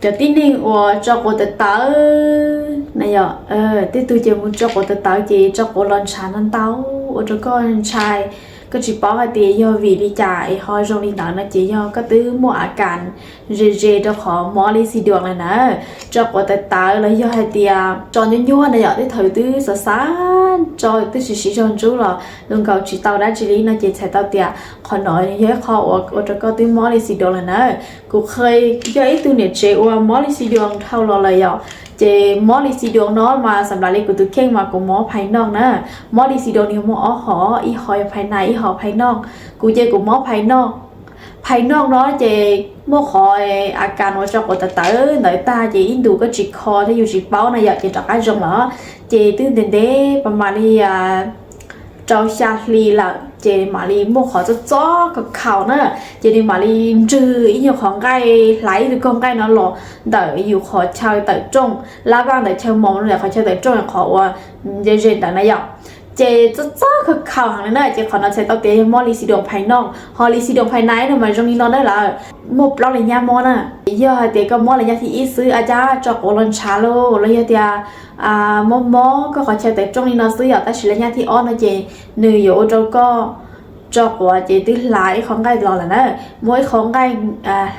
cho tin đi cho cô tự tớ này giờ tí tôi chỉ muốn cho cô tự tớ chỉ cho cô lần sáng ăn táo cho con traiก็จีป้อตียอวีดีจ่ายฮอยจงลิงหนังนะจียอก็ตื้อมัวอาการเจจะขอมอลิซีดวงเลยนะจะกดแต่ตาเลยยอให้เตียจอนยั่วๆนะอยากได้ถือตื้อสะสานจอยตื้อสีจอนจู้หรอลุงเก่าจีเตาได้จีลีนะจีใช้เตาเตียขอหน่อยเยอะขอว่าจะก็ตื้อมอลิซีดวงเลยนะกูเคยย่อยตื้อเนี่ยเจว่ามอลิซีดวงเท่าเลยอ่ะเจมอลิซีดวงน้อยมาสำหรับเล็กกูตื้อเข่งมากูมอภายนอกนะมอลิซีดวงนี่มออ๋อหออีหอยภายในอีหอภายนอกกูเจกูมอภายนอกเนาะเจมั่วคอยอาการว่าจะกดตาหน่อยตาเจอินดูก็จิกคอที่อยู่จิกเป้านะอยากจะจับไอ้จงเหรอเจตื่นเต้นประมาณนี้เจ้าชาลีละเจมาลีมั่วขอจะจ้อกับเขาเนอะเจนี่มาลีจื้ออีอยู่ของใกล้ไหลหรือกองใกล้นั่นหรอเดี๋ยวอยู่ขอเช่าแต่จงลาบ้างแต่เช่ามองเลยขอเช่าแต่จงขอว่าเจแต่นายอยเจจะจ้าคือข่าวหางนั่นแหละเจขอนัดใช้ตัวเตะมอลิซิดวงภายนอกฮอลิซิดวงภายในทำไมตรงนี้นอนได้ล่ะมบเราเลยยามอน่ะเยอะเตะก็มอเลยยาที่อีซื้ออาจารย์จอกโอลันชาโลแล้วยาเตะมอก็ขอใช้แต่ตรงนี้นอนซื้ออยากแต่สิเลยยาที่อ้อนนะเจเนื้ออยู่เราก็จอกว่าเจตื้อหลายของไก่รอแล้วนะมวยของไก่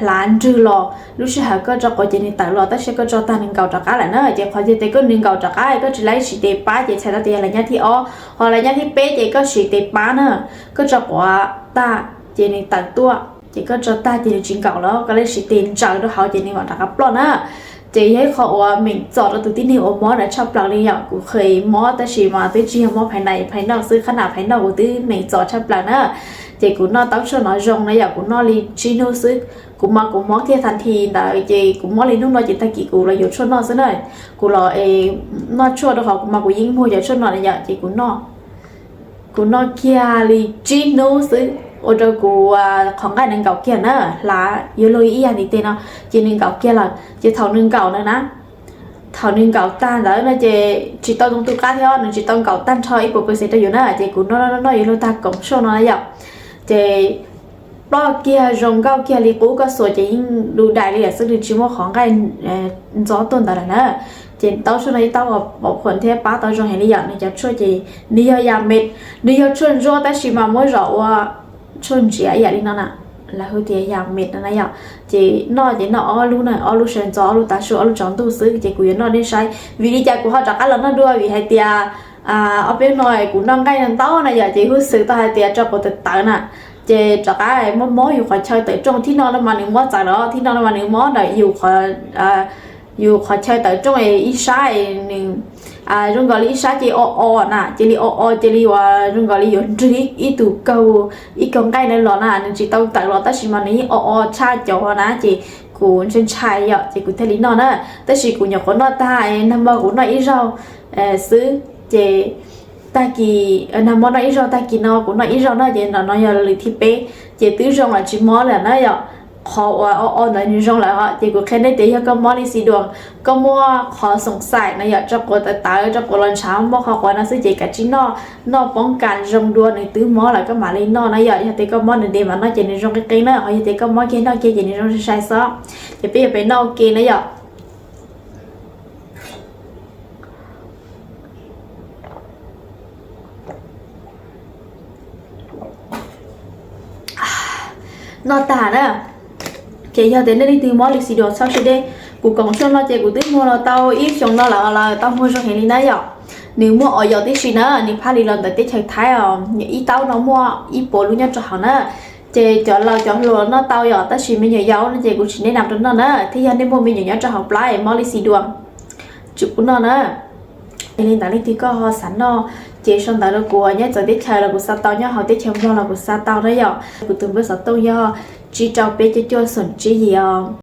ล้านจื้อรอรู้สึกหาก็จอกว่าเจนี่แต่รอแต่เชก็จอกตาหนึ่งเก่าจากอะไรนะเจขอเจเตก็หนึ่งเก่าจากอะไรก็จะไล่สีเตป้าเจใช้ตัวเตอะไรเนี่ยที่อ้อพออะไรเนี่ยที่เป๊ะเจก็สีเตป้าเนอะก็จอกว่าตาเจนี่แต่ตัวเจก็จอกตาเจนี่จริงเก่าแล้วก็เลยสีเตนจ่ายด้วยเขาเจนี่ว่าจากปล้อนนะเจ๊ให้เขาว่าmìnhจอดตัวที่นี่โอมอนะชอบปลักเลยอย่างกูเคยมอแต่ชีมาตัวจีมอภายในภายนอกซื้อขนาดภายนอกกูที่mìnhจอดชอบปลักนะเจ๊กูนอตั้งชนนอจงนะอย่างกูนอลีจีโนซื้อกูมอเทียทันทีแต่เจ๊กูมอลีนุ่งนอจิตตะกี้กูเลยอยู่ชนนอซะหน่อยกูรอนอชวดเขากูมากูยิงหัวอย่าชนนอนะอย่างเจ๊กูนอเกียลีจีโนซื้อโอ้เจ้ากูของไอ้หนึ่งเก่าเกียร์นะล้าเยอะเลยอีอย่างนี้เต้เนาะจีหนึ่งเก่าเกียร์ละจีเท่าหนึ่งเก่านะเท่าหนึ่งเก่าตันแล้วนะเจจีต้องตรงตัวก้าที่อ้อนจีต้องเก่าตันชอยอีกปุ๊บเสร็จอยู่นะเจกูน้อยอยู่ตากล่องโชว์น้อยอย่างเจปลอกเกียร์รองเก่าเกียร์ลีกูก็สวยจะยิ่งดูได้เลยซึ่งจีว่าของไอ้จ้อต้นแต่ละนะเจนเต้าช่วยเต้าบอกคนเทป้าเต้าจงเห็นอย่างนี้จะช่วยเจนี่ยาเม็ดนี่ยาช่วยรอแต่ชิมาไม่รอว่าชนเจียอย่างนี้นั่นน่ะแล้วเขาเจียอย่างเม็ดนั่นนะอย่างเจนอเจนออ้อรู้หน่อยอ้อรู้เชิญจออ้อรู้ตาชัวอ้อรู้จอนตู้ซื้อเจกูยันนอได้ใช้วิธีใจกูเขาจากกันแล้วนั่นด้วยวิธีเตียเอาเป็นหน่อยกูนั่งใกล้นั่นเต้านะอย่างเจกูซื้อตาเตียจอบติดตาน่ะเจจากไอ้มออยู่คอยเช่าแต่จงที่นอนแล้วมาหนึ่งมอจากแล้วที่นอนแล้วมาหนึ่งมอเดี๋ยวอยู่คอยเช่าแต่จงอีชายหนึ่งรุ่งกอลีชาเจอน่ะเจลีเจลีว่ารุ่งกอลีอยู่ที่อีตุเกาอีกองไก่ในหลอน่ะนึงจีต้องแต่หลอแต่ชิมันนี้ชาจอนะเจกูฉันชายอ่ะเจกูเทลินอนน่ะแต่ชิกูอยากคนนอตายน้ำบ่กูนออีเราซื้อเจตากีน้ำบ่นออีเราตากีนอกูนออีเราน่ะเจนอนอยากเลยที่เป๊ะเจตื้อจงอ่ะจิมอแหละน่ะอย่าขอว่าหน่อยนึงแล้วฮะเจกูแค่ได้เตะก็มอลิสีดวงก็มัวขอสงสัยนะอยากจะกดตาจะกดลันช้ำบอกเขาว่านะซื้อเจกับจีนอนอป้องกันจงดวงในตื้อมอแล้วก็มาเลยนอนะอยากเตะก็มอในเดมันนะเจในจงเก่งนะเขาอยากเตะก็มอเก่งนอเก่งเจในจงใช้ซะจะไปนอเก่งนะอยากนอตานะเจียเดินได้ที่มอลิซิโดชอบช่วยได้กูกงช่วยเราเจกูติ้งมัวเราเต้าอีฟชงเราเราเต้ามัวชงเห็นนี่นะหยอกnếu mua ở giờ tí xí nữa nếu phải đi lần tới tí chơi thái ý tao nó mua ý bộ luôn nhau cho họ nữa chị chọn là chọn luôn nó tao giờ tới xí mấy nhà giàu nó chị cũng chỉ để nằm trong nó nữa thì giờ nếu mua mấy nhà cho học lại mua xí đường chụp của nó nữa nên tại thì có họ sẵn nó chị xong tại nó của nhé giờ tí chơi là của sao tao nhá họ tí chơi mua là của sao tao đấy giờ của từng bước sao tao giờ chỉ trao bé cho xuân chỉ gì